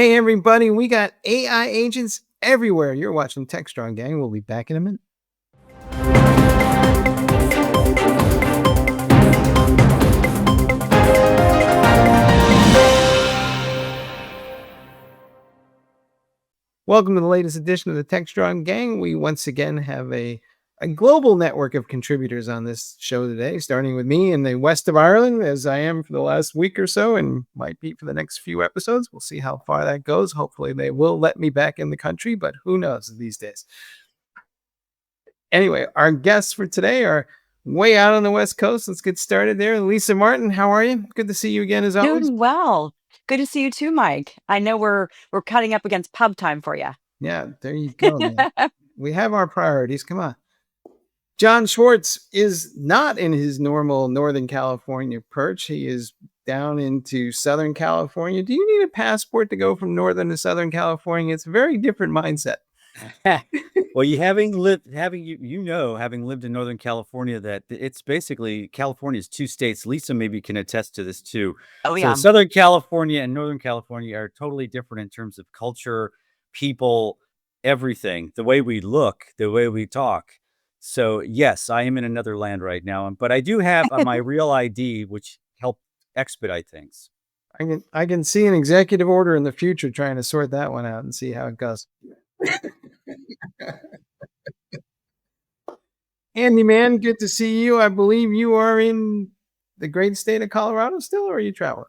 Hey, everybody, we got AI agents everywhere. You're watching Techstrong Gang. We'll be back in a minute. Welcome to the latest edition of the Techstrong Gang. We once again have a global network of contributors on this show today, starting with me in the west of Ireland, as I am for the last week or so, and might be for the next few episodes. We'll see how far that goes. Hopefully they will let me back in the country, but who knows these days. Anyway, our guests for today are way out on the West Coast. Let's get started there. Lisa Martin, how are you? Good to see you again as always. Doing well. Good to see you too, Mike. I know we're cutting up against pub time for you. Yeah, there you go, man. We have our priorities. Come on. John Schwartz is not in his normal Northern California perch. He is down into Southern California. Do you need a passport to go from Northern to Southern California? It's a very different mindset. Well, having lived in Northern California, that it's basically California's two states. Lisa maybe can attest to this too. Oh, yeah. So Southern California and Northern California are totally different in terms of culture, people, everything, the way we look, the way we talk. So yes, I am in another land right now, but I do have my real ID, which helped expedite things. I can see an executive order in the future trying to sort that one out and see how it goes. Andi, man, good to see you. I believe you are in the great state of Colorado still, or are you traveling?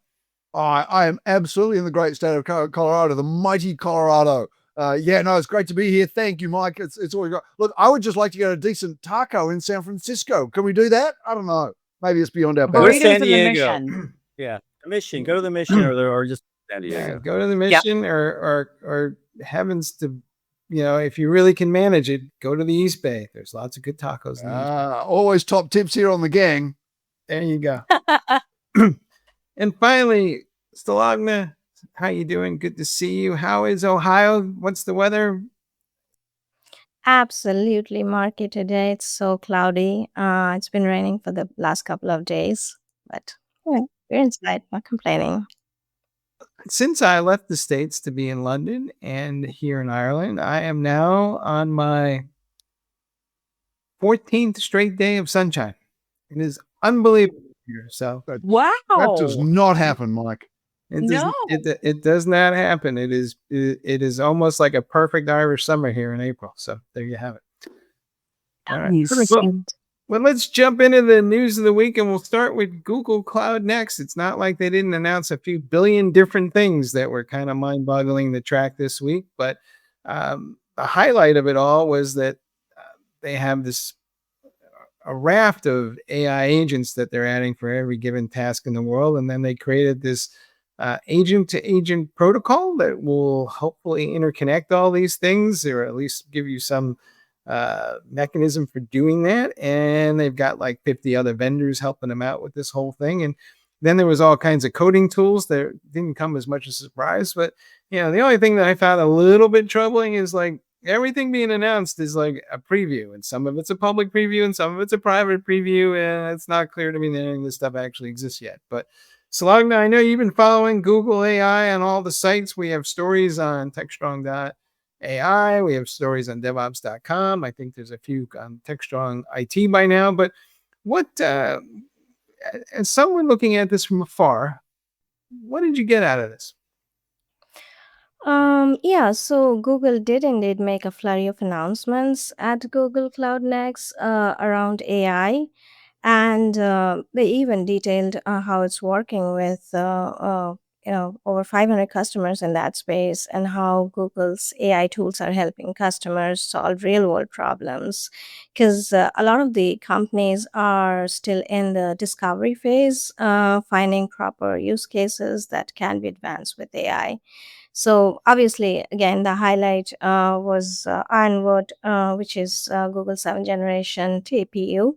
I am absolutely in the great state of Colorado, the mighty Colorado. It's great to be here. Thank you, Mike. It's always great. Look, I would just like to get a decent taco in San Francisco. Can we do that? I don't know. Maybe it's beyond our Burritos San in the Diego. Mission. Yeah, the Mission. Go to the Mission, or just San Diego. Yeah, go to the Mission, or heavens to, if you really can manage it, go to the East Bay. There's lots of good tacos. Always top tips here on the gang. There you go. And finally, Sulgana, how you doing? Good to see you. How is Ohio? What's the weather? Absolutely, Marky. Today it's so cloudy. It's been raining for the last couple of days, but we're inside, not complaining. Since I left the States to be in London and here in Ireland, I am now on my 14th straight day of sunshine. It is unbelievable here. So Wow. That does not happen, Mike. It does not happen. It is almost like a perfect Irish summer here in April. So there you have it. All right. Well, let's jump into the news of the week, and we'll start with Google Cloud next. It's not like they didn't announce a few billion different things that were kind of mind-boggling to track this week, but the highlight of it all was that they have a raft of AI agents that they're adding for every given task in the world, and then they created this agent-to-agent protocol that will hopefully interconnect all these things, or at least give you some mechanism for doing that. And they've got like 50 other vendors helping them out with this whole thing. And then there was all kinds of coding tools that didn't come as much as a surprise. But the only thing that I found a little bit troubling is like everything being announced is like a preview, and some of it's a public preview and some of it's a private preview, and it's not clear to me that any of this stuff actually exists yet. But Sulgana, I know you've been following Google AI on all the sites. We have stories on Techstrong.ai. We have stories on DevOps.com. I think there's a few on Techstrong IT by now. But what, as someone looking at this from afar, what did you get out of this? So Google did indeed make a flurry of announcements at Google Cloud Next around AI. And they even detailed how it's working with over 500 customers in that space, and how Google's AI tools are helping customers solve real-world problems. Because a lot of the companies are still in the discovery phase, finding proper use cases that can be advanced with AI. So obviously, again, the highlight was Ironwood, which is Google 7th generation TPU.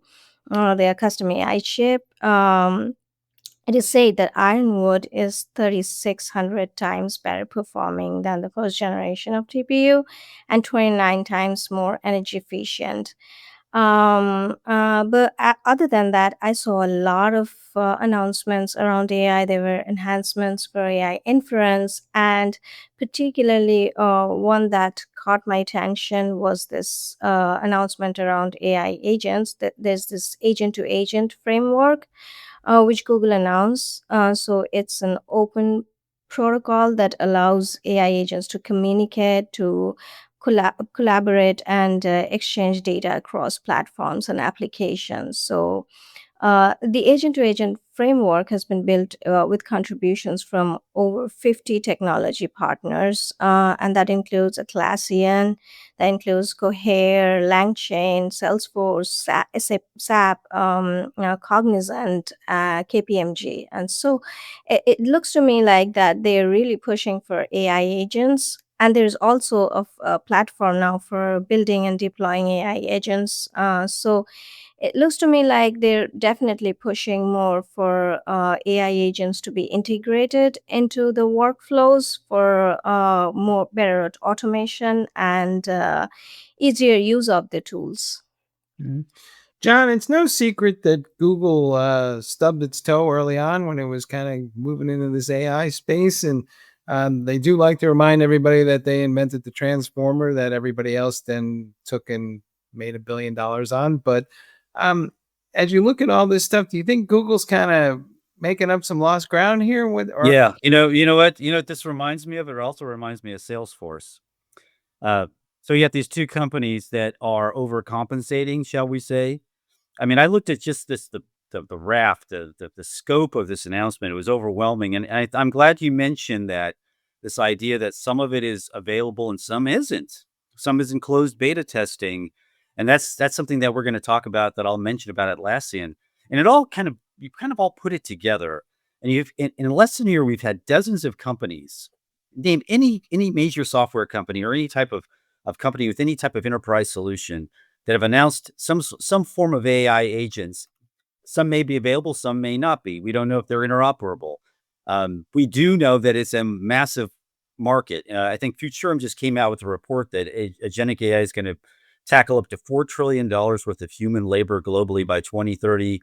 Their custom AI chip. It is said that Ironwood is 3,600 times better performing than the first generation of TPU and 29 times more energy efficient. Other than that, I saw a lot of announcements around AI. There were enhancements for AI inference, and particularly one that caught my attention was this announcement around AI agents. That there's this agent-to-agent framework which Google announced. So it's an open protocol that allows AI agents to communicate, to collaborate, and exchange data across platforms and applications. So the agent to agent framework has been built with contributions from over 50 technology partners, and that includes Atlassian, that includes Cohere, LangChain, Salesforce, SAP, Cognizant, KPMG. And so it looks to me like that they're really pushing for AI agents. And there's also a platform now for building and deploying AI agents. So it looks to me like they're definitely pushing more for AI agents to be integrated into the workflows for more better automation and easier use of the tools. Mhm. John, it's no secret that Google stubbed its toe early on when it was kind of moving into this AI space. And they do like to remind everybody that they invented the transformer that everybody else then took and made $1 billion on. But um, as you look at all this stuff, do you think Google's kind of making up some lost ground here with, or Yeah, you know what this reminds me of? It also reminds me of Salesforce. So you have these two companies that are overcompensating, shall we say? I mean, I looked at just the raft, the scope of this announcement. It was overwhelming, and I'm glad you mentioned that this idea that some of it is available and some isn't. Some is in closed beta testing, and that's something that we're going to talk about. That I'll mention about Atlassian, and it all kind of you kind of all put it together. And you've in less than a year, we've had dozens of companies. Name any major software company or any type of company with any type of enterprise solution that have announced some form of AI agents. Some may be available, some may not be. We don't know if they're interoperable. We do know that it's a massive market. I think Futurum just came out with a report that agentic AI is going to tackle up to $4 trillion worth of human labor globally by 2030,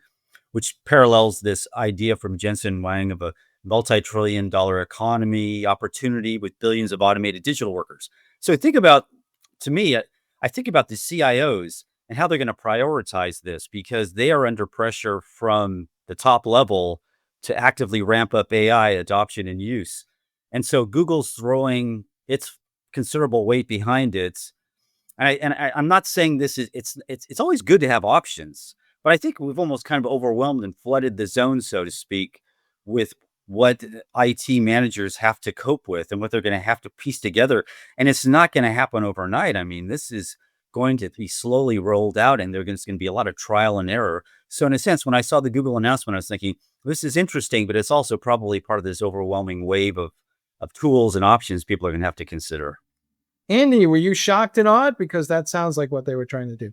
which parallels this idea from Jensen Huang of a multi-trillion-dollar economy opportunity with billions of automated digital workers. So think about, to me, I think about the CIOs and how they're going to prioritize this because they are under pressure from the top level to actively ramp up AI adoption and use. And so Google's throwing its considerable weight behind it. I'm not saying this is it's always good to have options, but I think we've almost kind of overwhelmed and flooded the zone, so to speak, with what IT managers have to cope with and what they're going to have to piece together. And it's not going to happen overnight. I mean, this is going to be slowly rolled out, and there's going to be a lot of trial and error. So in a sense, when I saw the Google announcement, I was thinking, this is interesting, but it's also probably part of this overwhelming wave of tools and options people are going to have to consider. Andi, were you shocked and awed? Because that sounds like what they were trying to do.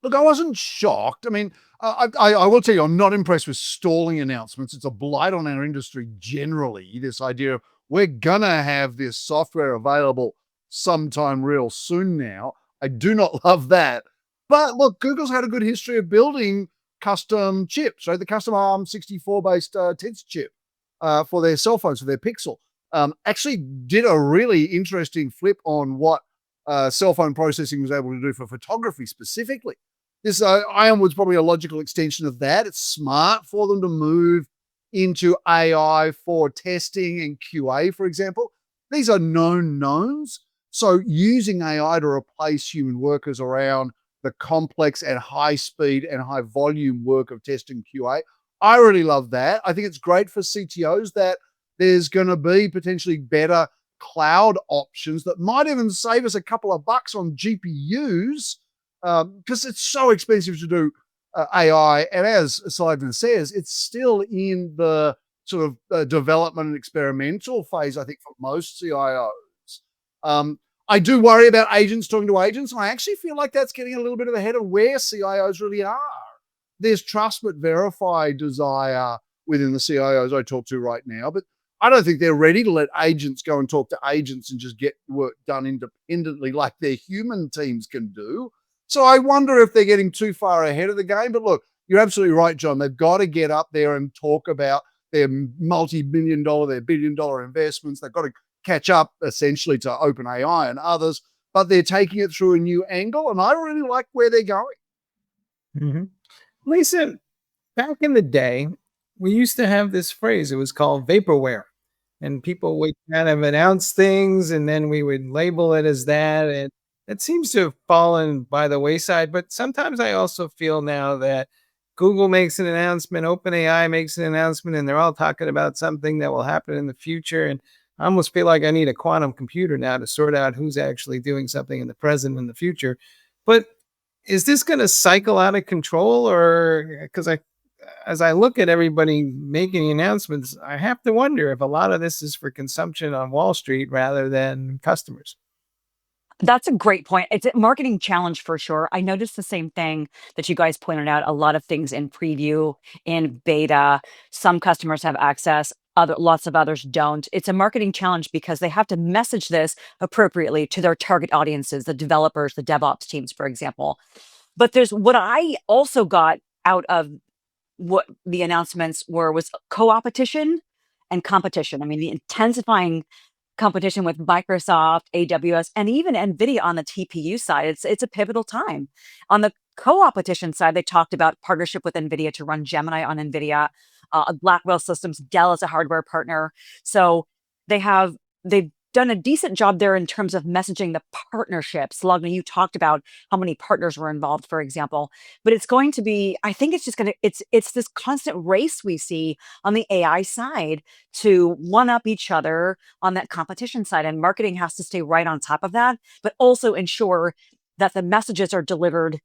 Look, I wasn't shocked. I mean, I will tell you, I'm not impressed with stalling announcements. It's a blight on our industry generally, this idea of we're going to have this software available sometime real soon now. I do not love that. But look, Google's had a good history of building custom chips, right? The custom ARM64 based tensor chip for their cell phones, for their Pixel. Actually did a really interesting flip on what cell phone processing was able to do for photography specifically. This Ironwood's probably a logical extension of that. It's smart for them to move into AI for testing and QA, for example. These are known knowns. So using AI to replace human workers around the complex and high speed and high volume work of testing QA, I really love that. I think it's great for CTOs that there's going to be potentially better cloud options that might even save us a couple of bucks on GPUs because it's so expensive to do AI. And as Simon says, it's still in the sort of development and experimental phase, I think, for most CIOs. I do worry about agents talking to agents, and I actually feel like that's getting a little bit ahead of where CIOs really are. There's trust but verify desire within the CIOs I talk to right now, but I don't think they're ready to let agents go and talk to agents and just get work done independently like their human teams can do. So I wonder if they're getting too far ahead of the game. But look, you're absolutely right, John. They've got to get up there and talk about their multi-billion dollar, their billion-dollar investments. They've got to catch up essentially to OpenAI and others, but they're taking it through a new angle. And I really like where they're going. Mm-hmm. Lisa, back in the day, we used to have this phrase. It was called vaporware. And people would kind of announce things and then we would label it as that. And it seems to have fallen by the wayside. But sometimes I also feel now that Google makes an announcement, OpenAI makes an announcement, and they're all talking about something that will happen in the future. And I almost feel like I need a quantum computer now to sort out who's actually doing something in the present and the future. But is this going to cycle out of control? Or because as I look at everybody making announcements, I have to wonder if a lot of this is for consumption on Wall Street rather than customers. That's a great point. It's a marketing challenge for sure. I noticed the same thing that you guys pointed out. A lot of things in preview, in beta. Some customers have access, lots of others don't. It's a marketing challenge because they have to message this appropriately to their target audiences, the developers, the DevOps teams, for example. But there's what I also got out of what the announcements were was co-opetition and competition. I mean, the intensifying competition with Microsoft, AWS, and even NVIDIA on the TPU side. It's a pivotal time. On the co-opetition side, they talked about partnership with NVIDIA to run Gemini on NVIDIA, Blackwell Systems, Dell as a hardware partner. So they've done a decent job there in terms of messaging the partnerships. Sulgana, you talked about how many partners were involved, for example. But it's going to be, I think it's just going to, it's this constant race we see on the AI side to one up each other on that competition side. And marketing has to stay right on top of that, but also ensure that the messages are delivered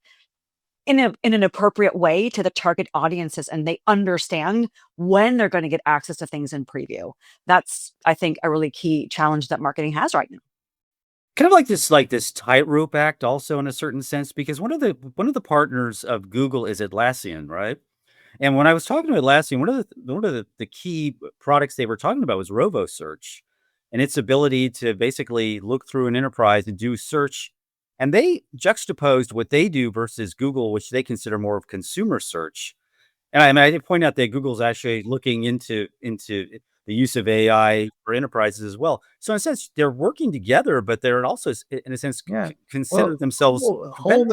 in an appropriate way to the target audiences and they understand when they're going to get access to things in preview. That's, I think, a really key challenge that marketing has right now. Kind of like this tightrope act also in a certain sense, because one of the partners of Google is Atlassian, right? And when I was talking to Atlassian, one of the key products they were talking about was Rovo Search and its ability to basically look through an enterprise and do search. And they juxtaposed what they do versus Google, which they consider more of consumer search. And I did point out that Google's actually looking into the use of AI for enterprises as well. So in a sense, they're working together, but they're also, in a sense, Yeah. consider Well, themselves hold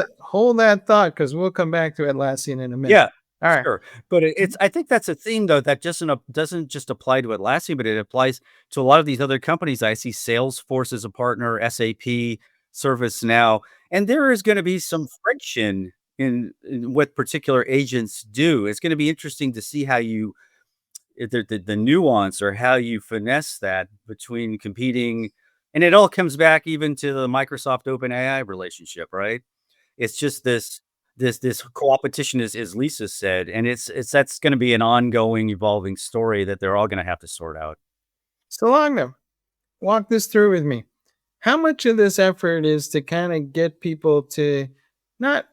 that thought because we'll come back to Atlassian in a minute. Yeah, All right. sure. But it's I think that's a theme though that doesn't just apply to Atlassian, but it applies to a lot of these other companies. I see Salesforce as a partner, SAP, ServiceNow, and there is going to be some friction in what particular agents do. It's going to be interesting to see how you the nuance or how you finesse that between competing, and it all comes back even to the Microsoft OpenAI relationship, right? It's just this co-opetition, as Lisa said, and it's that's going to be an ongoing, evolving story that they're all going to have to sort out. Sulgana, walk this through with me. How much of this effort is to kind of get people to not,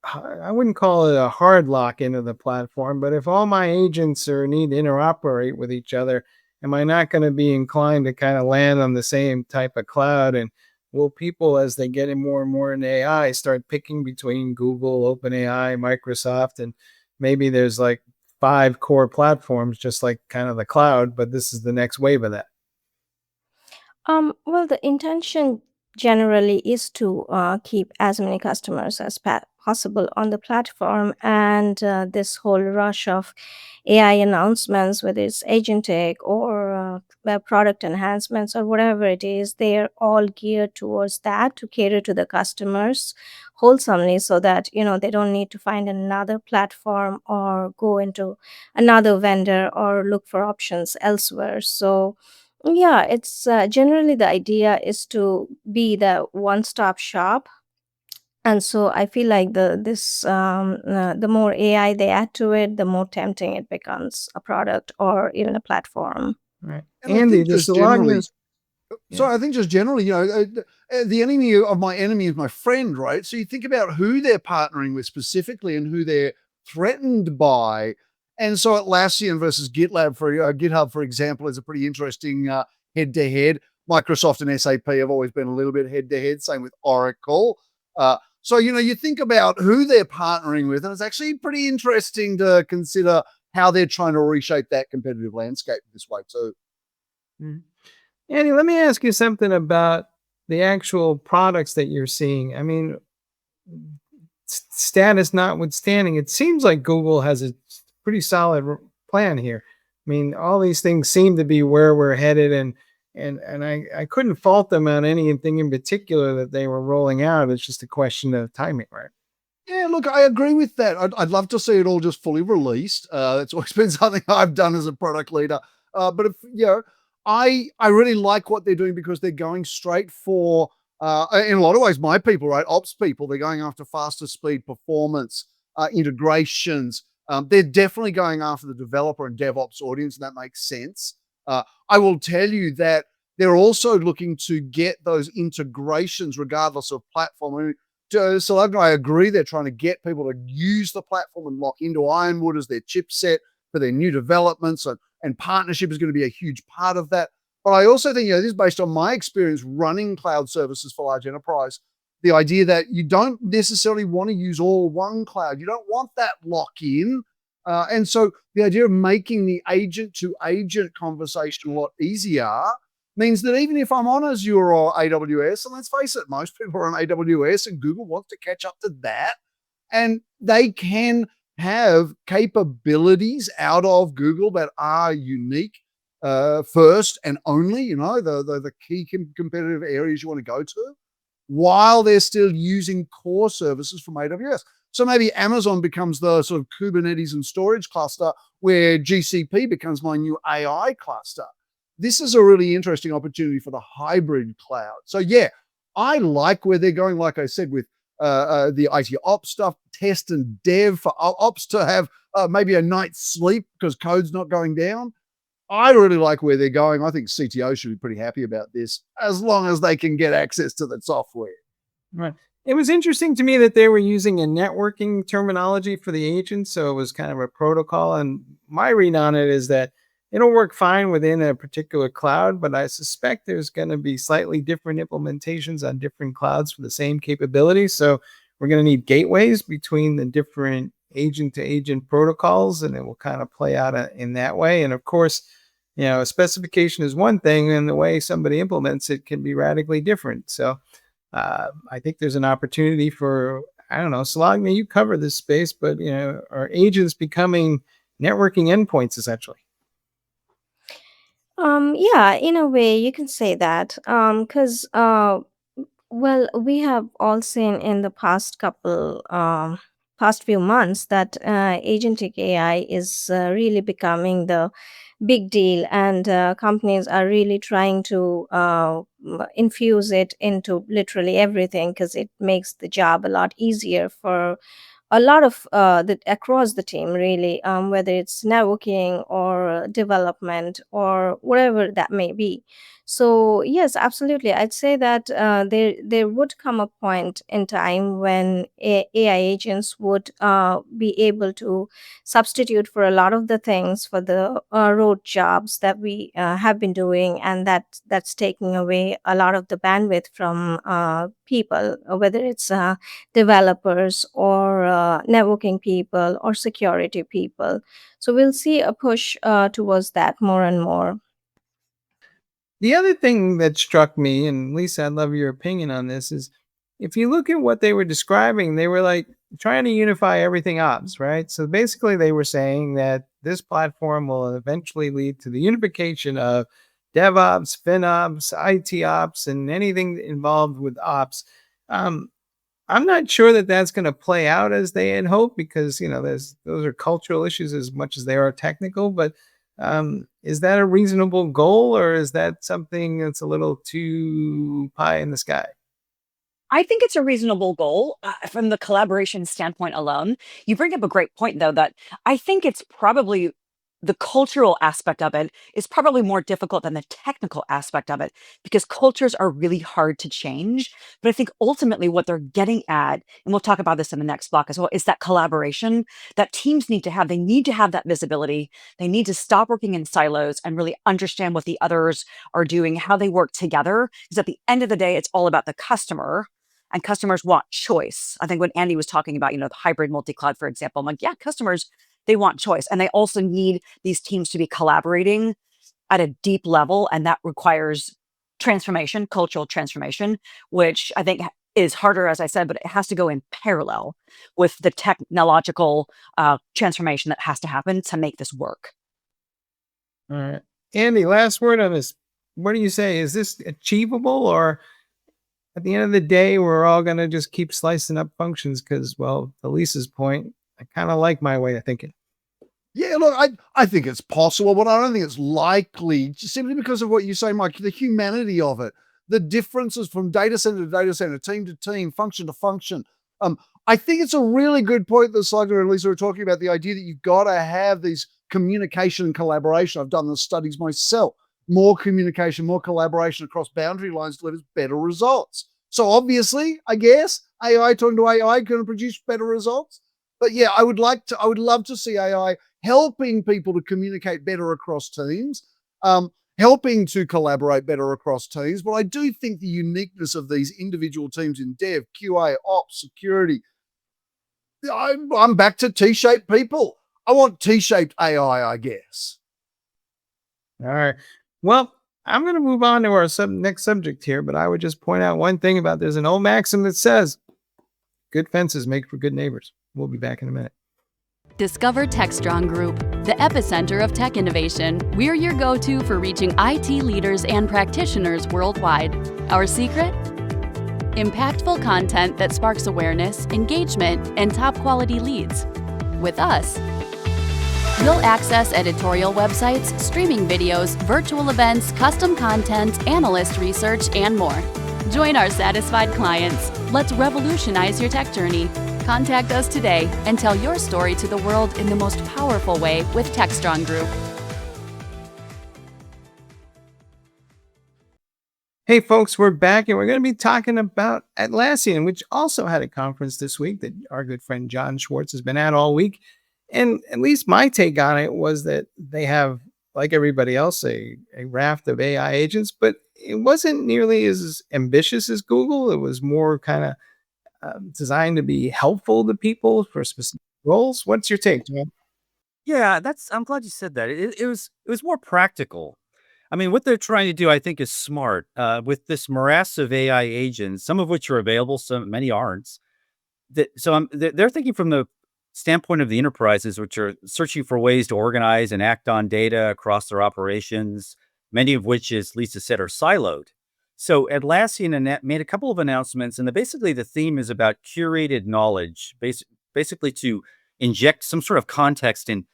I wouldn't call it a hard lock into the platform, but if all my agents need to interoperate with each other, am I not going to be inclined to kind of land on the same type of cloud? And will people, as they get in more and more in AI, start picking between Google, OpenAI, Microsoft, and maybe there's like 5 core platforms, just like kind of the cloud, but this is the next wave of that? Well, the intention generally is to keep as many customers as possible on the platform, and this whole rush of AI announcements, whether it's agentic or product enhancements or whatever it is, they're all geared towards that to cater to the customers wholesomely, so that they don't need to find another platform or go into another vendor or look for options elsewhere. So yeah, it's generally the idea is to be the one-stop shop, and so I feel like the more AI they add to it, the more tempting it becomes a product or even a platform. Right. And I Andi, think this just generally, Sulgana's. so I think just generally, the enemy of my enemy is my friend, right? So you think about who they're partnering with specifically and who they're threatened by. And so Atlassian versus GitHub, for example, is a pretty interesting head-to-head. Microsoft and SAP have always been a little bit head-to-head. Same with Oracle. So, you think about who they're partnering with, and it's actually pretty interesting to consider how they're trying to reshape that competitive landscape this way too. Andy, let me ask you something about the actual products that you're seeing. I mean, status notwithstanding, it seems like Google has a pretty solid plan here. I mean, all these things seem to be where we're headed, and I couldn't fault them on anything in particular that they were rolling out. It's just a question of timing, right? Yeah, look, I agree with that. I'd love to see it all just fully released. That's always been something I've done as a product leader. But if I really like what they're doing because they're going straight for, in a lot of ways, my people, right, ops people. They're going after faster speed, performance, integrations. They're definitely going after the developer and DevOps audience, and that makes sense. I will tell you that they're also looking to get those integrations regardless of platform. I mean, Sulgana, I agree they're trying to get people to use the platform and lock into Ironwood as their chipset for their new developments, and partnership is going to be a huge part of that. But I also think, this is based on my experience running cloud services for large enterprise, the idea that you don't necessarily want to use all one cloud. You don't want that lock-in. And so the idea of making the agent-to-agent conversation a lot easier means that even if I'm on Azure or AWS, and let's face it, most people are on AWS, and Google wants to catch up to that, and they can have capabilities out of Google that are unique, first and only, the key competitive areas you want to go to, while they're still using core services from AWS. So maybe Amazon becomes the sort of Kubernetes and storage cluster, where GCP becomes my new AI cluster. This is a really interesting opportunity for the hybrid cloud. So yeah, I like where they're going, like I said, with the IT ops stuff, test and dev for ops to have maybe a night's sleep because code's not going down. I really like where they're going. I think CTO should be pretty happy about this, as long as they can get access to the software. Right. It was interesting to me that they were using a networking terminology for the agent, so it was kind of a protocol. And my read on it is that it'll work fine within a particular cloud, but I suspect there's going to be slightly different implementations on different clouds for the same capabilities. So we're going to need gateways between the different agent-to-agent protocols, and it will kind of play out in that way. And of course, a specification is one thing, and the way somebody implements it can be radically different. So I think there's an opportunity for, I don't know, Sulgana, you cover this space, but are agents becoming networking endpoints essentially? Yeah, in a way, you can say that. Because well, we have all seen in the past few months that agentic AI is really becoming the big deal, and companies are really trying to infuse it into literally everything because it makes the job a lot easier for a lot of across the team, really, whether it's networking or development or whatever that may be. So yes, absolutely, I'd say that there would come a point in time when AI agents would be able to substitute for a lot of the things for the road jobs that we have been doing, and that's taking away a lot of the bandwidth from people, whether it's developers or networking people or security people. So we'll see a push towards that more and more. The other thing that struck me, and Lisa, I'd love your opinion on this, is if you look at what they were describing, they were like trying to unify everything ops, right? So basically, they were saying that this platform will eventually lead to the unification of DevOps, FinOps, IT ops, and anything involved with ops. Um, I'm not sure that that's going to play out as they had hoped, because those are cultural issues as much as they are technical. But is that a reasonable goal, or is that something that's a little too pie in the sky? I think it's a reasonable goal from the collaboration standpoint alone. You bring up a great point, though, that I think it's probably the cultural aspect of it is probably more difficult than the technical aspect of it, because cultures are really hard to change. But I think ultimately what they're getting at, and we'll talk about this in the next block as well, is that collaboration that teams need to have. They need to have that visibility. They need to stop working in silos and really understand what the others are doing, how they work together. Because at the end of the day, it's all about the customer. and customers want choice. I think when Andi was talking about, the hybrid multi-cloud, for example, I'm like, yeah, customers, they want choice. And they also need these teams to be collaborating at a deep level. And that requires transformation, cultural transformation, which I think is harder, as I said, but it has to go in parallel with the technological transformation that has to happen to make this work. All right. Andi, last word on this. What do you say? Is this achievable, or at the end of the day, we're all going to just keep slicing up functions? Because, well, to Lisa's point, I kind of like my way of thinking. Yeah, look, I think it's possible, but I don't think it's likely, just simply because of what you say, Mike, the humanity of it, the differences from data center to data center, team to team, function to function. I think it's a really good point that Sulgana and Lisa are talking about, the idea that you've got to have these communication and collaboration. I've done the studies myself. More communication, more collaboration across boundary lines delivers better results. So obviously, I guess, AI talking to AI can produce better results. But yeah, I would love to see AI helping people to communicate better across teams, helping to collaborate better across teams. But I do think the uniqueness of these individual teams in dev, QA, ops, security, I'm back to T-shaped people. I want T-shaped AI, I guess. All right. Well, I'm going to move on to our next subject here, but I would just point out one thing about there's an old maxim that says, good fences make for good neighbors. We'll be back in a minute. Discover Techstrong Group, the epicenter of tech innovation. We're your go-to for reaching IT leaders and practitioners worldwide. Our secret? Impactful content that sparks awareness, engagement, and top-quality leads. With us, you'll access editorial websites, streaming videos, virtual events, custom content, analyst research, and more. Join our satisfied clients. Let's revolutionize your tech journey. Contact us today and tell your story to the world in the most powerful way with Techstrong Group. Hey folks, we're back and we're going to be talking about Atlassian, which also had a conference this week that our good friend John Schwartz has been at all week. And at least my take on it was that they have, like everybody else, a raft of AI agents, but it wasn't nearly as ambitious as Google. It was more kind of designed to be helpful to people for specific roles. What's your take, John? Yeah, I'm glad you said that. It was more practical. I mean, what they're trying to do, I think, is smart. With this morass of AI agents, some of which are available, many aren't. They're thinking from the standpoint of the enterprises, which are searching for ways to organize and act on data across their operations, many of which, as Lisa said, are siloed. So Atlassian made a couple of announcements, and basically the theme is about curated knowledge, basically to inject some sort of context in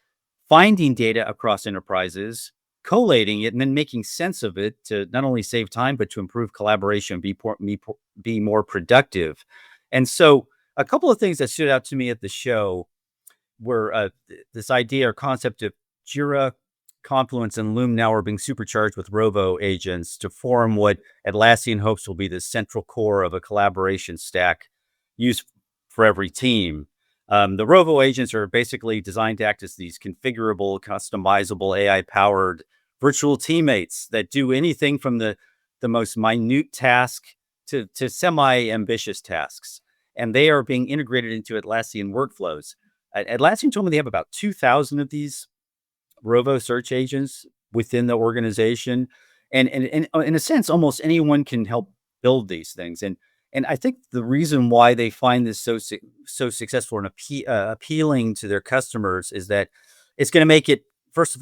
finding data across enterprises, collating it, and then making sense of it to not only save time, but to improve collaboration, be more productive. And so a couple of things that stood out to me at the show were this idea or concept of Jira, Confluence, and Loom now are being supercharged with robo agents to form what Atlassian hopes will be the central core of a collaboration stack used for every team. The robo agents are basically designed to act as these configurable, customizable, AI-powered virtual teammates that do anything from the most minute task to semi-ambitious tasks. And they are being integrated into Atlassian workflows. Atlassian told me they have about 2,000 of these robo search agents within the organization. And in a sense, almost anyone can help build these things. And I think the reason why they find this so successful and appealing to their customers is that it's going to make it, first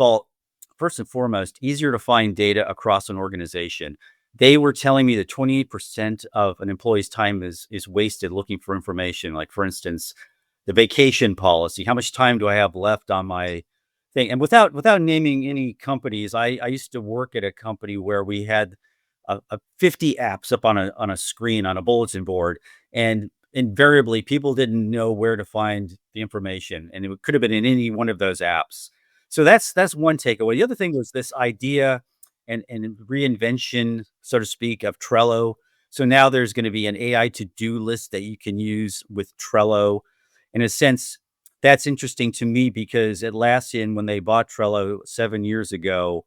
and foremost, easier to find data across an organization. They were telling me that 28% of an employee's time is wasted looking for information. Like, for instance, the vacation policy. How much time do I have left on my thing? And without naming any companies, I used to work at a company where we had 50 apps up on a screen on a bulletin board, and invariably people didn't know where to find the information, and it could have been in any one of those apps. So that's one takeaway. The other thing was this idea and reinvention, so to speak, of Trello. So now there's going to be an AI to-do list that you can use with Trello. In a sense, that's interesting to me because Atlassian, when they bought Trello 7 years ago,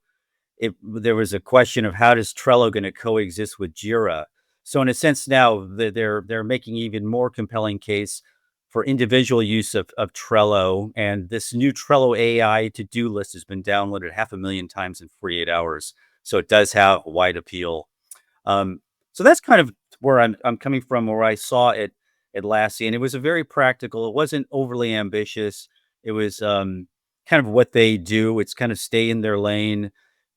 there was a question of how does Trello going to coexist with Jira? So in a sense now they're making even more compelling case for individual use of Trello, and this new Trello AI to-do list has been downloaded 500,000 times in 48 hours. So it does have a wide appeal. So that's kind of where I'm coming from, where I saw it at Atlassian. It was a very practical. It wasn't overly ambitious. It was kind of what they do. It's kind of stay in their lane.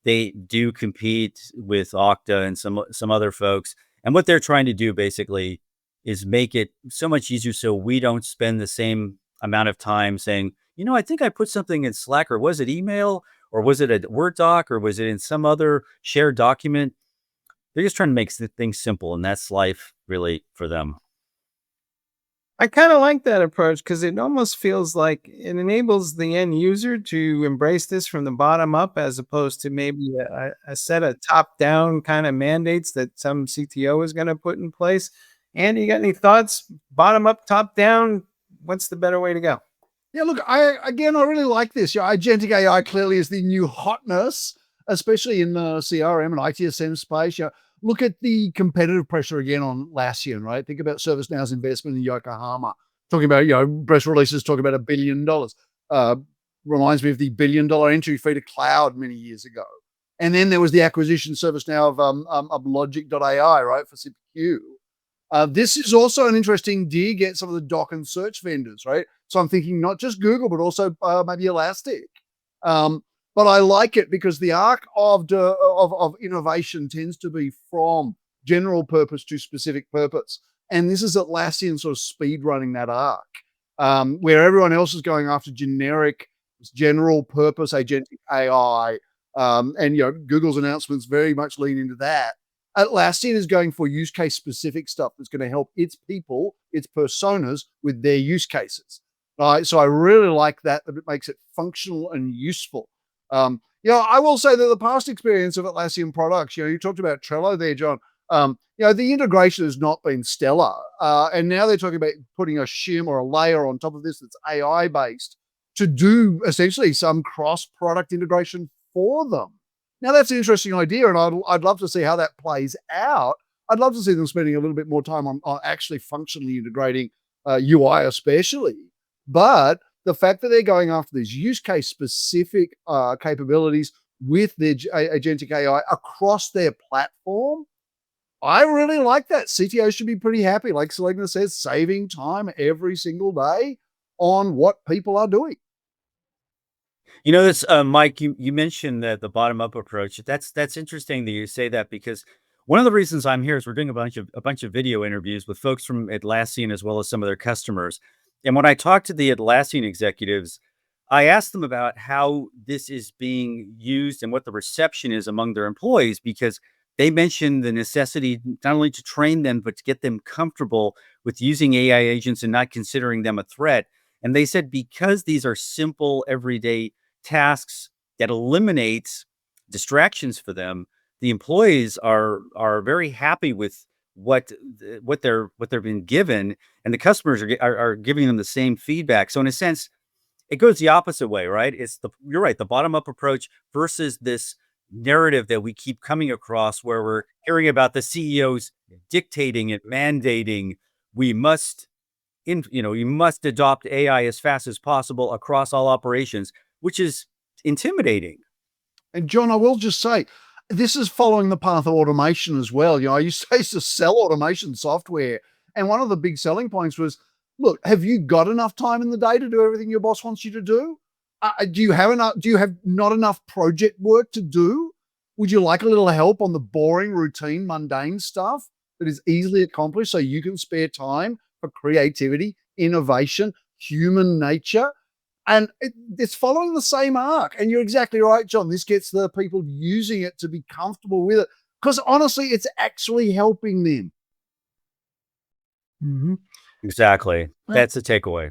They do compete with Okta and some other folks, and what they're trying to do basically is make it so much easier so we don't spend the same amount of time saying, I think I put something in Slack, or was it email, or was it a Word doc, or was it in some other shared document? They're just trying to make things simple, and that's life really for them. I kind of like that approach because it almost feels like it enables the end user to embrace this from the bottom up, as opposed to maybe a set of top down kind of mandates that some CTO is going to put in place. And you got any thoughts? Bottom up, top down? What's the better way to go? Yeah, look, I really like this. Agentic AI clearly is the new hotness, especially in the CRM and ITSM space. Look at the competitive pressure again on Atlassian, right? Think about ServiceNow's investment in Yokohama. Talking about, press releases talk about $1 billion. Reminds me of the $1 billion entry fee to cloud many years ago. And then there was the acquisition ServiceNow of Logic.ai, right, for CPQ. This is also an interesting dig at some of the doc and search vendors, right? So I'm thinking not just Google, but also maybe Elastic. But I like it because the arc of innovation tends to be from general purpose to specific purpose. And this is Atlassian sort of speed running that arc, where everyone else is going after generic, general purpose agentic AI. And Google's announcements very much lean into that. Atlassian is going for use case specific stuff that's going to help its people, its personas with their use cases. Right. So I really like that it makes it functional and useful. I will say that the past experience of Atlassian products, you talked about Trello there, John. The integration has not been stellar. And now they're talking about putting a shim or a layer on top of this that's AI based to do essentially some cross product integration for them. Now that's an interesting idea, and I'd love to see how that plays out. I'd love to see them spending a little bit more time on actually functionally integrating UI especially. But the fact that they're going after these use case specific capabilities with their agentic AI across their platform, I really like that. CTOs should be pretty happy. Like Sulgana says, saving time every single day on what people are doing. This, Mike, you mentioned that the bottom up approach. That's interesting that you say that, because one of the reasons I'm here is we're doing a bunch of video interviews with folks from Atlassian as well as some of their customers. And when I talked to the Atlassian executives, I asked them about how this is being used and what the reception is among their employees, because they mentioned the necessity not only to train them, but to get them comfortable with using AI agents and not considering them a threat. And they said because these are simple, everyday tasks that eliminate distractions for them, the employees are very happy with what they're being given, and the customers are giving them the same feedback. So in a sense, it goes the opposite way, right? You're right, the bottom up approach versus this narrative that we keep coming across, where we're hearing about the CEOs dictating and mandating we must adopt AI as fast as possible across all operations, which is intimidating. And John, I will just say, this is following the path of automation as well. I used to sell automation software, and one of the big selling points was, look, have you got enough time in the day to do everything your boss wants you to do? Do you have not enough project work to do? Would you like a little help on the boring, routine, mundane stuff that is easily accomplished so you can spare time for creativity, innovation, human nature? And it's following the same arc. And you're exactly right, John. This gets the people using it to be comfortable with it, because honestly, it's actually helping them. Mm-hmm. Exactly. That's a takeaway.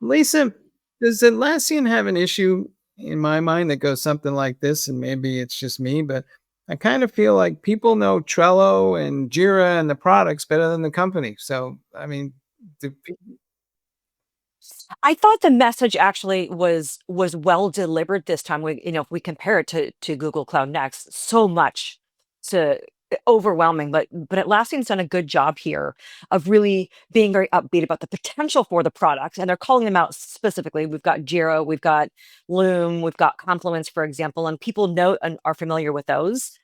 Lisa, does Atlassian have an issue in my mind that goes something like this? And maybe it's just me, but I kind of feel like people know Trello and Jira and the products better than the company. So, I mean, I thought the message actually was well delivered this time. If we compare it to Google Cloud Next, so much to overwhelming, but Atlassian's done a good job here of really being very upbeat about the potential for the product, and they're calling them out specifically. We've got Jira, we've got Loom, we've got Confluence, for example, and people know and are familiar with those.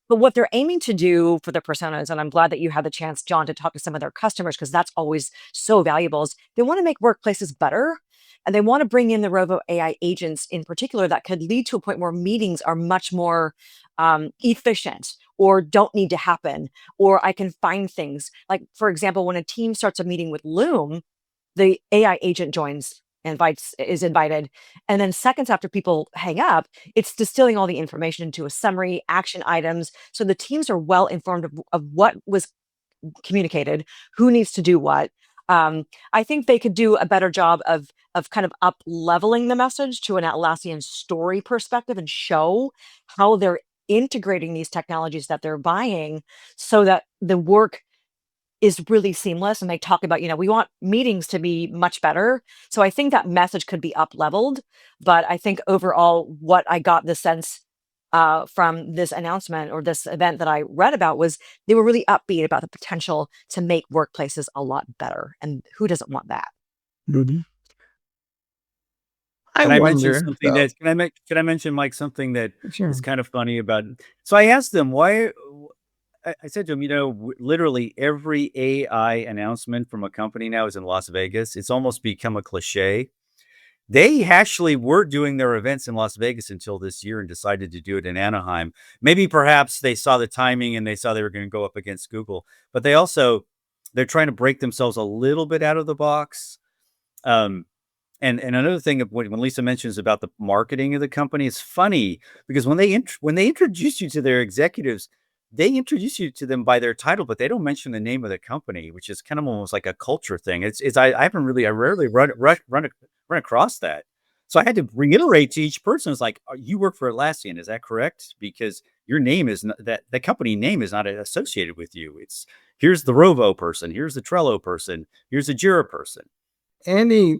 But what they're aiming to do for their personas, and I'm glad that you had the chance, John, to talk to some of their customers, because that's always so valuable, is they want to make workplaces better. And they want to bring in the Rovo AI agents in particular that could lead to a point where meetings are much more efficient or don't need to happen, or I can find things. Like, for example, when a team starts a meeting with Loom, the AI agent is invited. And then seconds after people hang up, it's distilling all the information into a summary, action items. So the teams are well informed of what was communicated, who needs to do what. I think they could do a better job of kind of up leveling the message to an Atlassian story perspective and show how they're integrating these technologies that they're buying so that the work is really seamless. And they talk about, we want meetings to be much better. So I think that message could be up leveled. But I think overall, what I got the sense from this announcement or this event that I read about was they were really upbeat about the potential to make workplaces a lot better. And who doesn't want that? Mm-hmm. Can I mention wonder, something though. that can I mention, Mike, something that Sure. is kind of funny about? So I asked them why. I said to them, literally every AI announcement from a company now is in Las Vegas. It's almost become a cliche. They actually were doing their events in Las Vegas until this year and decided to do it in Anaheim. Maybe perhaps they saw the timing and they saw they were going to go up against Google, but they're trying to break themselves a little bit out of the box. And another thing when Lisa mentions about the marketing of the company, it's funny because when they introduce you to their executives, they introduce you to them by their title, but they don't mention the name of the company, which is kind of almost like a culture thing. I rarely run across that. So I had to reiterate to each person, it's like, you work for Atlassian, is that correct? Because your name is not that the company name is not associated with you. It's here's the Rovo person, here's the Trello person, here's the Jira person. Andi,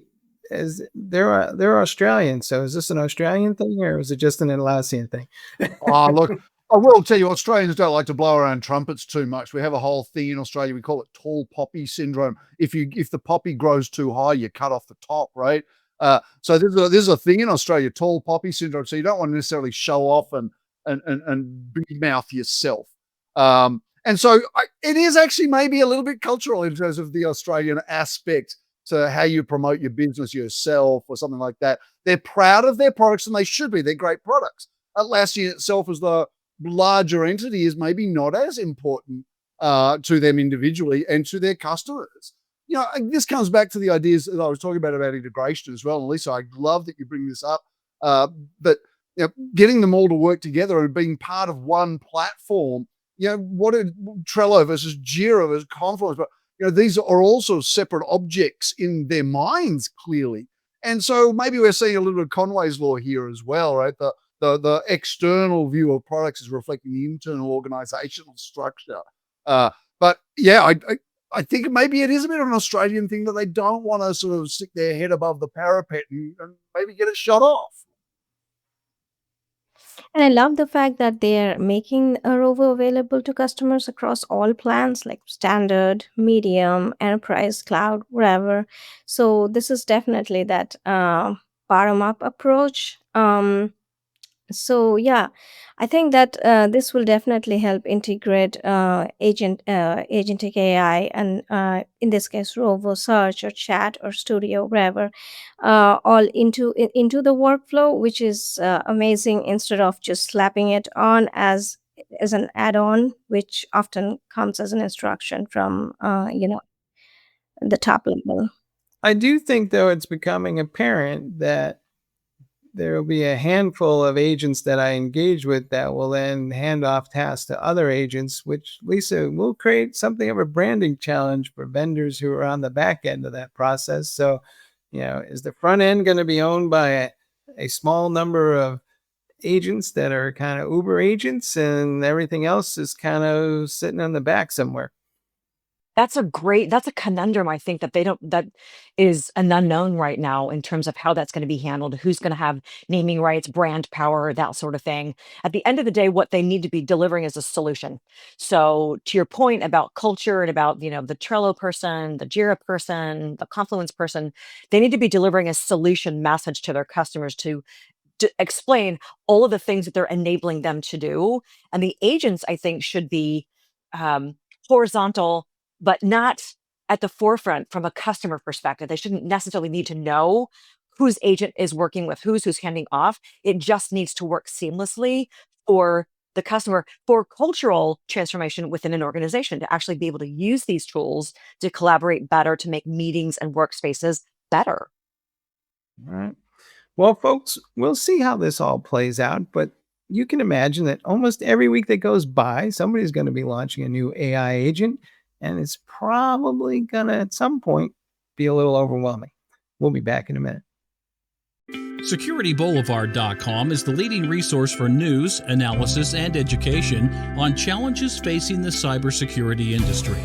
they're Australian, so is this an Australian thing or is it just an Atlassian thing? Look, I will tell you, Australians don't like to blow around trumpets too much. We have a whole thing in Australia. We call it tall poppy syndrome. If the poppy grows too high, you cut off the top, right? So there's a thing in Australia, tall poppy syndrome. So you don't want to necessarily show off and big mouth yourself. And so it is actually maybe a little bit cultural in terms of the Australian aspect to how you promote your business yourself or something like that. They're proud of their products and they should be. They're great products. Atlassian itself as the larger entity is maybe not as important to them individually and to their customers. This comes back to the ideas that I was talking about integration as well. And Lisa, I love that you bring this up. But getting them all to work together and being part of one platform, what are Trello versus Jira versus Confluence, but these are also separate objects in their minds, clearly. And so maybe we're seeing a little bit of Conway's law here as well, right? The external view of products is reflecting the internal organizational structure. But yeah, I think maybe it is a bit of an Australian thing that they don't want to sort of stick their head above the parapet and maybe get it shot off. And I love the fact that they're making a Rovo available to customers across all plans like standard, medium, enterprise, cloud, whatever. So this is definitely that bottom-up approach. So yeah, I think that this will definitely help integrate agentic AI and in this case Rovo search or chat or studio wherever all into the workflow, which is amazing, instead of just slapping it on as an add-on, which often comes as an instruction from the top level. I do think, though, it's becoming apparent that there will be a handful of agents that I engage with that will then hand off tasks to other agents, which, Lisa, will create something of a branding challenge for vendors who are on the back end of that process. So, is the front end going to be owned by a small number of agents that are kind of Uber agents and everything else is kind of sitting on the back somewhere? That's a conundrum, I think, that is an unknown right now in terms of how that's gonna be handled, who's gonna have naming rights, brand power, that sort of thing. At the end of the day, what they need to be delivering is a solution. So to your point about culture and about, the Trello person, the Jira person, the Confluence person, they need to be delivering a solution message to their customers to explain all of the things that they're enabling them to do. And the agents, I think, should be um, horizontal, but not at the forefront from a customer perspective. They shouldn't necessarily need to know whose agent is working with who's handing off. It just needs to work seamlessly for the customer for cultural transformation within an organization to actually be able to use these tools to collaborate better, to make meetings and workspaces better. All right. Well, folks, we'll see how this all plays out, but you can imagine that almost every week that goes by, somebody's going to be launching a new AI agent, and it's probably going to, at some point, be a little overwhelming. We'll be back in a minute. SecurityBoulevard.com is the leading resource for news, analysis, and education on challenges facing the cybersecurity industry.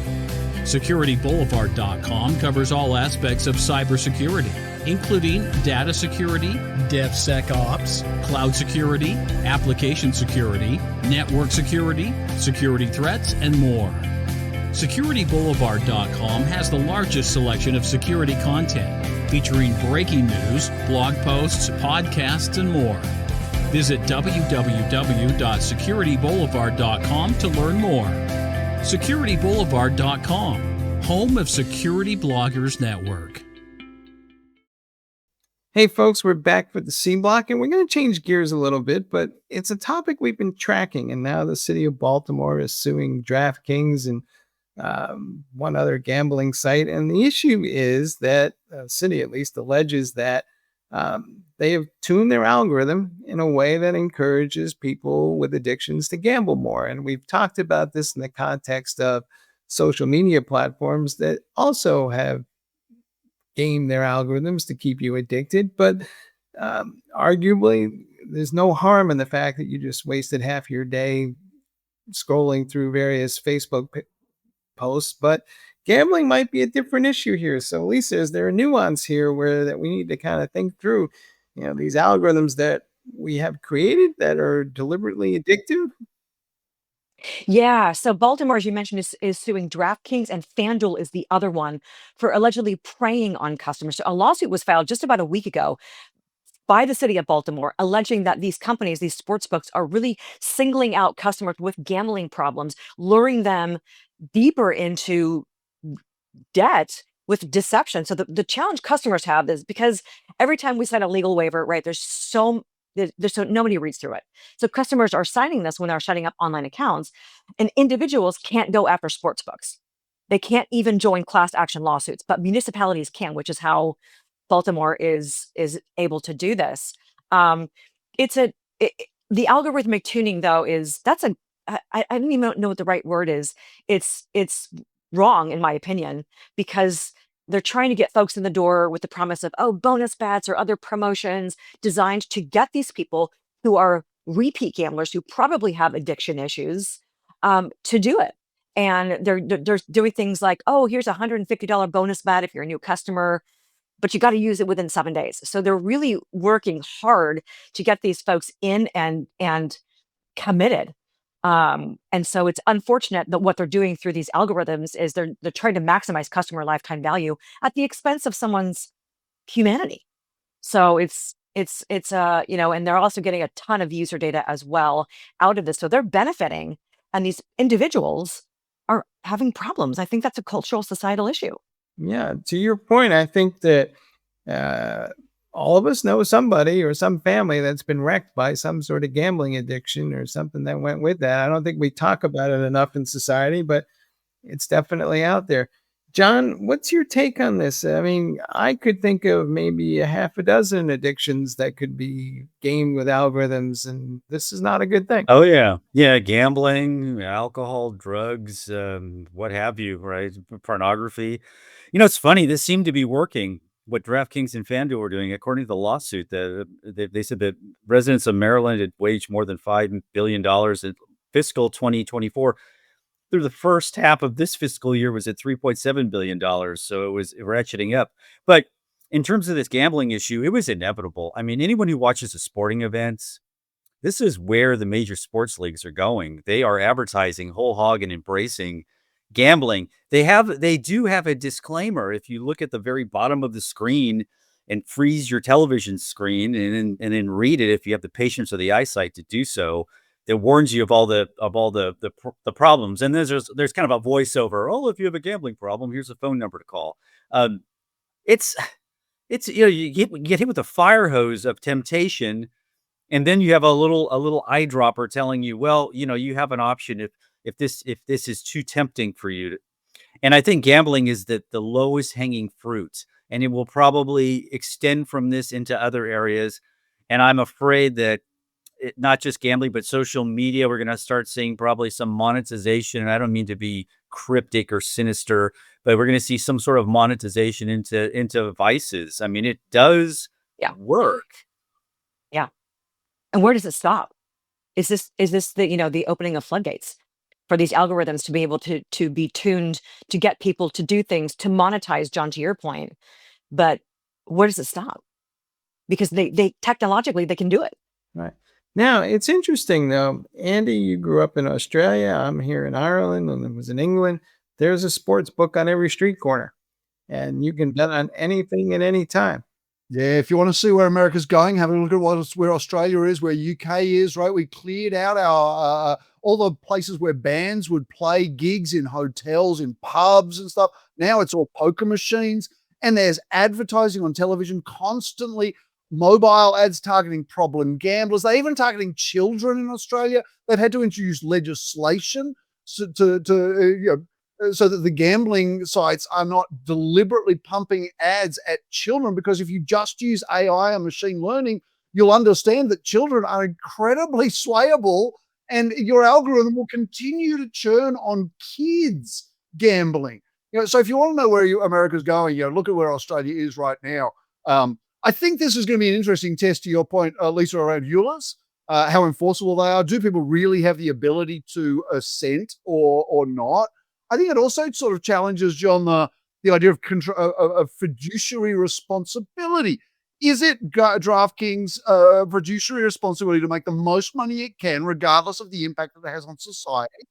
SecurityBoulevard.com covers all aspects of cybersecurity, including data security, DevSecOps, cloud security, application security, network security, security threats, and more. SecurityBoulevard.com has the largest selection of security content, featuring breaking news, blog posts, podcasts, and more. Visit www.securityboulevard.com to learn more. SecurityBoulevard.com, home of Security Bloggers Network. Hey, folks, we're back for the C Block, and we're going to change gears a little bit, but it's a topic we've been tracking, and now the City of Baltimore is suing DraftKings and one other gambling site. And the issue is that the city, at least, alleges that they have tuned their algorithm in a way that encourages people with addictions to gamble more. And we've talked about this in the context of social media platforms that also have gamed their algorithms to keep you addicted. But arguably, there's no harm in the fact that you just wasted half your day scrolling through various Facebook posts, but gambling might be a different issue here. So, Lisa, is there a nuance here where that we need to kind of think through, these algorithms that we have created that are deliberately addictive? Yeah. So Baltimore, as you mentioned, is suing DraftKings, and FanDuel is the other one for allegedly preying on customers. So a lawsuit was filed just about a week ago by the city of Baltimore, alleging that these companies, these sports books, are really singling out customers with gambling problems, luring them deeper into debt with deception. So the challenge customers have is because every time we sign a legal waiver, right, there's so nobody reads through it. So customers are signing this when they're setting up online accounts, and individuals can't go after sports books. They can't even join class action lawsuits, but municipalities can, which is how Baltimore is able to do this. Um, it's a it, the algorithmic tuning though is that's a I don't even know what the right word is. It's wrong in my opinion because they're trying to get folks in the door with the promise of bonus bets or other promotions designed to get these people who are repeat gamblers who probably have addiction issues to do it. And they're doing things like, here's a $150 bonus bet if you're a new customer, but you got to use it within 7 days. So they're really working hard to get these folks in and committed. And so it's unfortunate that what they're doing through these algorithms is they're trying to maximize customer lifetime value at the expense of someone's humanity. So and they're also getting a ton of user data as well out of this. So they're benefiting, and these individuals are having problems. I think that's a cultural societal issue. Yeah, to your point, I think that all of us know somebody or some family that's been wrecked by some sort of gambling addiction or something that went with that. I don't think we talk about it enough in society, but it's definitely out there. John, what's your take on this? I mean, I could think of maybe a half a dozen addictions that could be gamed with algorithms, and this is not a good thing. Oh, yeah. Yeah, gambling, alcohol, drugs, what have you, right? Pornography. It's funny. This seemed to be working, what DraftKings and FanDuel were doing. According to the lawsuit, they said that residents of Maryland had waged more than $5 billion in fiscal 2024. through the first half of this fiscal year was at $3.7 billion. So it was ratcheting up. But in terms of this gambling issue, it was inevitable. I mean, anyone who watches the sporting events, this is where the major sports leagues are going. They are advertising whole hog and embracing gambling. They do have a disclaimer. If you look at the very bottom of the screen and freeze your television screen and then read it, if you have the patience or the eyesight to do so, that warns you of all the problems. And there's kind of a voiceover. Oh, if you have a gambling problem, here's a phone number to call. It's you get hit with a fire hose of temptation, and then you have a little eyedropper telling you, well, you have an option if this is too tempting for you. And I think gambling is the lowest hanging fruit, and it will probably extend from this into other areas. And I'm afraid that not just gambling, but social media, we're going to start seeing probably some monetization. And I don't mean to be cryptic or sinister, but we're going to see some sort of monetization into vices. I mean, it does work. Yeah. And where does it stop? Is this the the opening of floodgates for these algorithms to be able to be tuned to get people to do things, to monetize, John, to your point? But where does it stop? Because they technologically they can do it. Right. Now, it's interesting, though. Andi, you grew up in Australia. I'm here in Ireland and I was in England. There's a sports book on every street corner, and you can bet on anything at any time. Yeah, if you want to see where America's going, have a look at where Australia is, where UK is, right? We cleared out our all the places where bands would play gigs in hotels, in pubs and stuff. Now it's all poker machines, and there's advertising on television constantly. Mobile ads targeting problem gamblers. They're even targeting children in Australia. They've had to introduce legislation so that the gambling sites are not deliberately pumping ads at children, because if you just use AI and machine learning, you'll understand that children are incredibly swayable, and your algorithm will continue to churn on kids gambling. So if you want to know where America's going, look at where Australia is right now. I think this is going to be an interesting test, to your point, Lisa, around EULAs, how enforceable they are. Do people really have the ability to assent or not? I think it also sort of challenges, John, the idea of fiduciary responsibility. Is it DraftKings' fiduciary responsibility to make the most money it can, regardless of the impact that it has on society?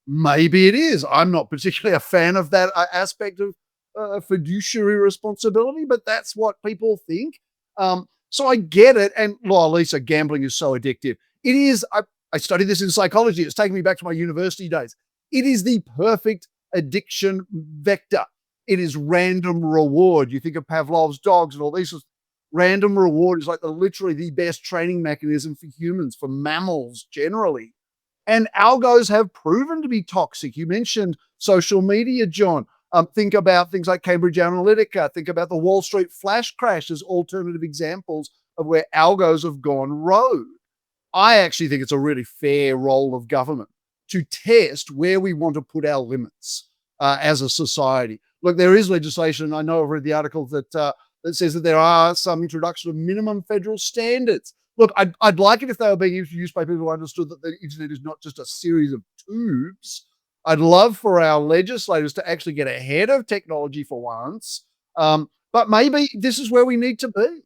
Maybe it is. I'm not particularly a fan of that aspect of fiduciary responsibility, but that's what people think. So I get it. And Lisa, gambling is so addictive. It is. I studied this in psychology. It's taken me back to my university days. It is the perfect addiction vector. It is random reward. You think of Pavlov's dogs and all these. Random reward is like literally the best training mechanism for humans, for mammals generally. And algos have proven to be toxic. You mentioned social media, John. Think about things like Cambridge Analytica. Think about the Wall Street flash crash as alternative examples of where algos have gone rogue. I actually think it's a really fair role of government to test where we want to put our limits as a society. Look, there is legislation, and I know I've read the article that says that there are some introduction of minimum federal standards. Look, I'd like it if they were being introduced by people who understood that the internet is not just a series of tubes. I'd love for our legislators to actually get ahead of technology for once. But maybe this is where we need to be.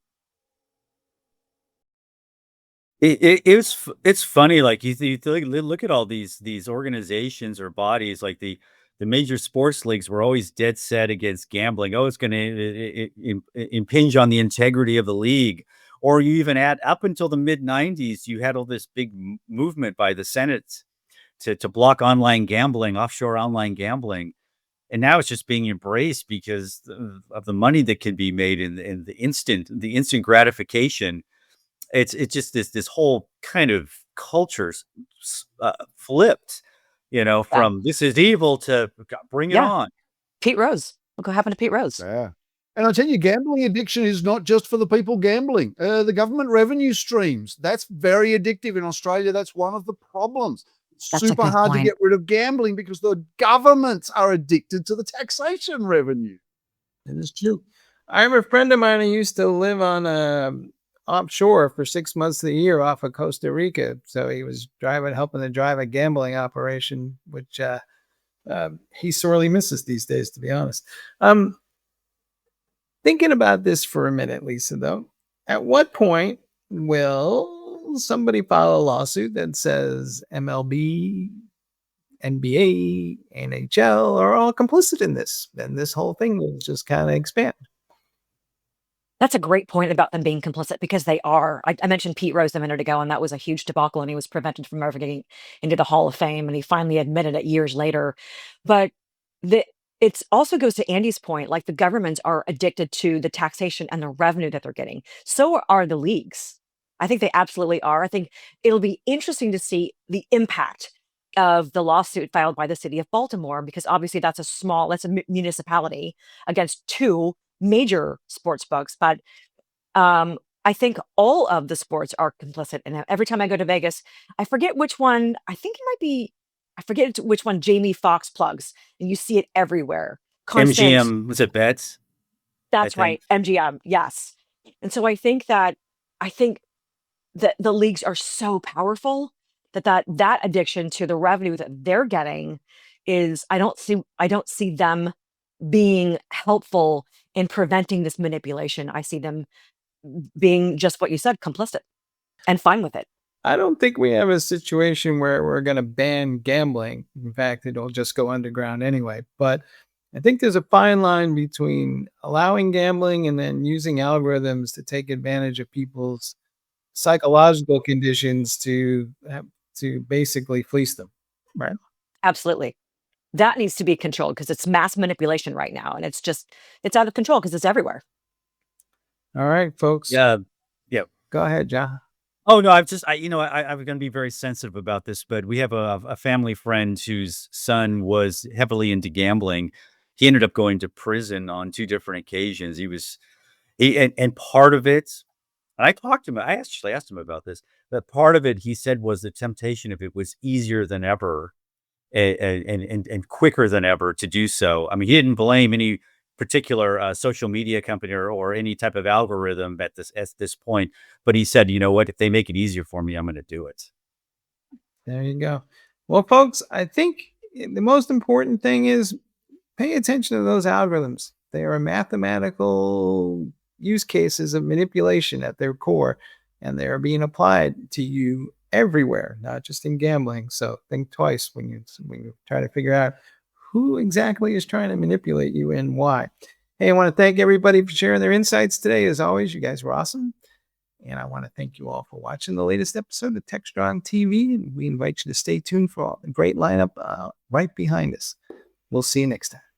It's funny, like you look at all these organizations or bodies, like the major sports leagues were always dead set against gambling. Oh, it's going to impinge on the integrity of the league. Or you even add up until the mid 90s, you had all this big movement by the Senate to block online gambling, offshore online gambling. And now it's just being embraced because of the money that can be made in the instant gratification. It's just this whole kind of culture flipped, from this is evil to bring it on. Pete Rose. Look what happened to Pete Rose. Yeah. And I tell you, gambling addiction is not just for the people gambling. The government revenue streams, that's very addictive in Australia. That's one of the problems. It's super hard to get rid of gambling because the governments are addicted to the taxation revenue. It is true. I have a friend of mine who used to live on offshore for 6 months of the year off of Costa Rica. So he was helping to drive a gambling operation, which he sorely misses these days, to be honest. Thinking about this for a minute, Lisa, though, at what point will somebody file a lawsuit that says MLB, NBA, NHL are all complicit in this? Then this whole thing will just kind of expand. That's a great point about them being complicit because they are. I mentioned Pete Rose a minute ago, and that was a huge debacle, and he was prevented from ever getting into the Hall of Fame, and he finally admitted it years later. But the it's also goes to Andy's point, like the governments are addicted to the taxation and the revenue that they're getting. So are the leagues. I think they absolutely are. I think it'll be interesting to see the impact of the lawsuit filed by the city of Baltimore, because obviously that's a municipality against two major sports books. But I think all of the sports are complicit in it. Every time I go to Vegas, I forget which one. I think it might be. I forget which one Jamie Foxx plugs, and you see it everywhere. Constant. MGM, was it bets? That's think. right, MGM. Yes, and so I think that the leagues are so powerful that addiction to the revenue that they're getting is I don't see them being helpful in preventing this manipulation. I see them being just what you said, complicit and fine with it. I don't think we have a situation where we're going to ban gambling. In fact, it'll just go underground anyway. But I think there's a fine line between allowing gambling and then using algorithms to take advantage of people's psychological conditions to basically fleece them. Right. Absolutely. That needs to be controlled because it's mass manipulation right now. And it's out of control because it's everywhere. All right, folks. Yeah. Go ahead, John. Oh no, I'm going to be very sensitive about this, but we have a family friend whose son was heavily into gambling. He ended up going to prison on 2 different occasions. And part of it, and I talked to him. I actually asked him about this. But part of it, he said, was the temptation if it was easier than ever and quicker than ever to do so. I mean, he didn't blame any particular social media company or any type of algorithm at this point, but he said, you know what, if they make it easier for me, I'm going to do it. There you go. Well, folks, I think the most important thing is pay attention to those algorithms. They are mathematical use cases of manipulation at their core, and they are being applied to you everywhere, not just in gambling. So think twice when you try to figure out who exactly is trying to manipulate you and why. Hey, I want to thank everybody for sharing their insights today. As always, you guys were awesome. And I want to thank you all for watching the latest episode of Techstrong TV. And we invite you to stay tuned for a great lineup right behind us. We'll see you next time.